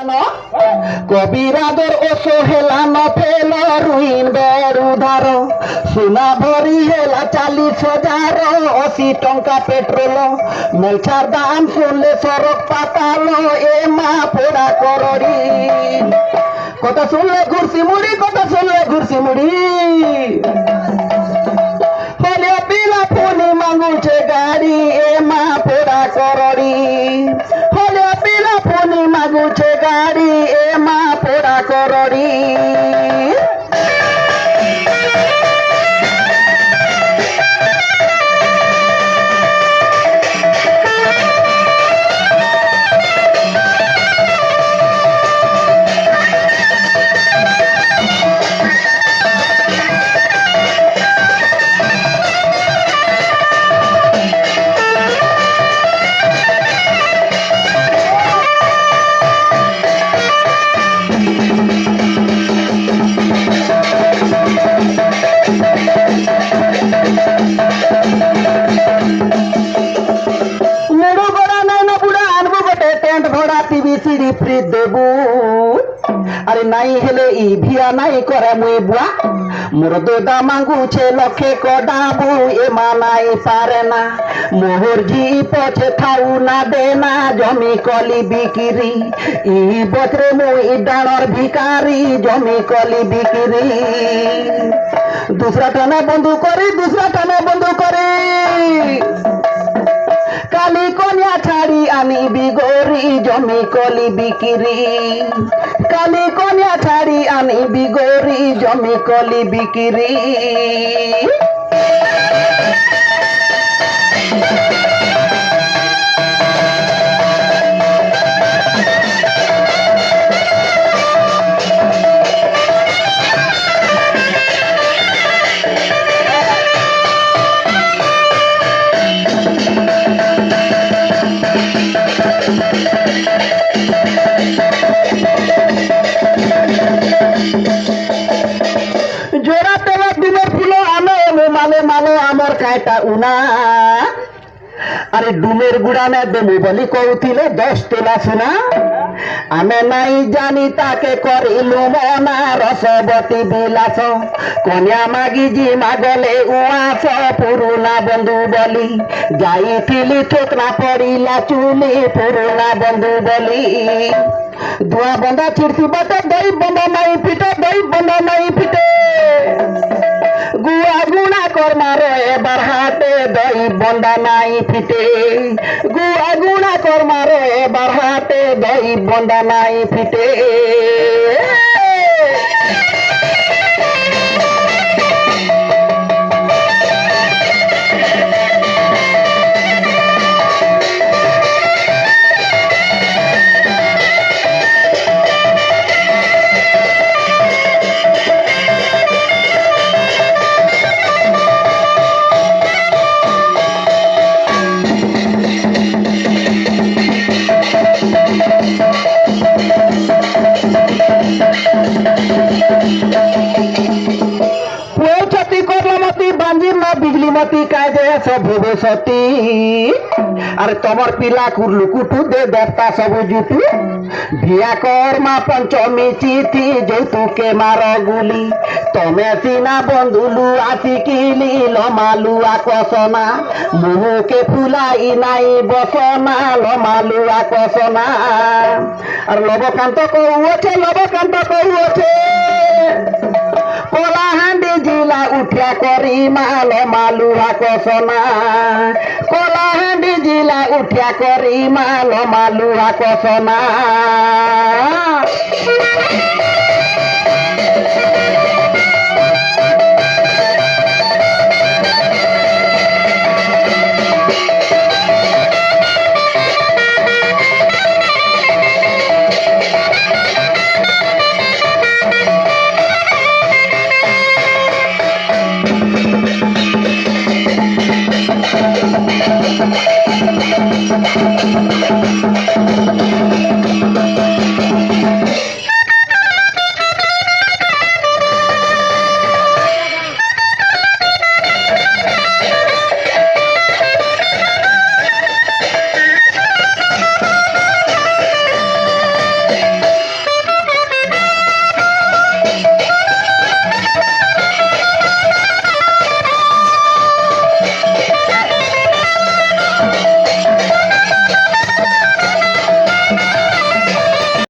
জানো কবিরাজর ওসো হেলা নফেল রুইন বেরুধার সোনা ভরি হেলা 40,000 80 টঙ্কা পেট্রোল মেলছার দাম শুনলে সড়ক পাতাল এ মা পোড়া করড়ি কথা শুনলে ঘুরছি মুড়ি কথা শুনলে ঘুরছি মুড়ি হলে পিলা পুনি মাগুছে গাড়ি এ মা পোড়া করড়ি হলে পিলা পুনি মাগুছে গাড়ি এ মা পোড়া করড়ি আরে নাই হেলে ই ভিয়া নাই করে মুই বুয়া মোর দোদা মাঙ্গুছে লক্ষে কডাবু এ মানাই পারে না মোহর জি পছে থাউ না দে না জমি কলি বিকিরি ই বছরে মুই ডাণর ভিকারি জমি কলি বিকিরি দুসরা টানে বন্ধু করি দুসরা টানে বন্ধু করি কালি কনিয়া ছাড়ি আনিবি গরি জমি কলি বিকিরি কালি কনিয়া ছাড়ি আনিবি গরি জমি কলি বিকিরি আমার কায়টা উনা আরে ডুমের গুড়ানে দেবো বলি কৌতিলে 10 তোলা সোনা আমি নাই জানি তাকে করিলু মনা রসবতী বিলাস কন্যা মাগি জি মাগলে উয়াস পুরুনা বন্ধু বলি যাইছিলি ঠোকরা পড়িলা চুলি পুরুনা বন্ধু বলি দুয়া বন্ধা ছিড়ছি বাটে দই বন্ধা নাই পিঠে দই বন্ধা নাই পিঠে গুয়া গুণা কর্মার এবার হাতে দই বন্ধা নাই ফিটে গুয়া গুণা কর্মার এবার হাতে দই বন্ধা নাই ফিটে বিজলিমতি কায়দে সব ভবিষ্যতি আর তোমার পিলা কুরলু কুটু দে দেবতা সব জুটু ভিয়া কর্মা পঞ্চমী চিঠি যৌতুকে মার গুলি তমে সিনা বন্ধুলু আসিকিলি লমালু আকসনা মুহুকে ফুলাই নাই বসনা লমালু আকসনা আর লবকান্ত কৌছে লবকান্ত কৌছে কলাহান্ডি জিলা উঠিয়া করি মাল মালু আকসনা কলাহান্ডি জিলা উঠিয়া করি মাল মালু আকসনা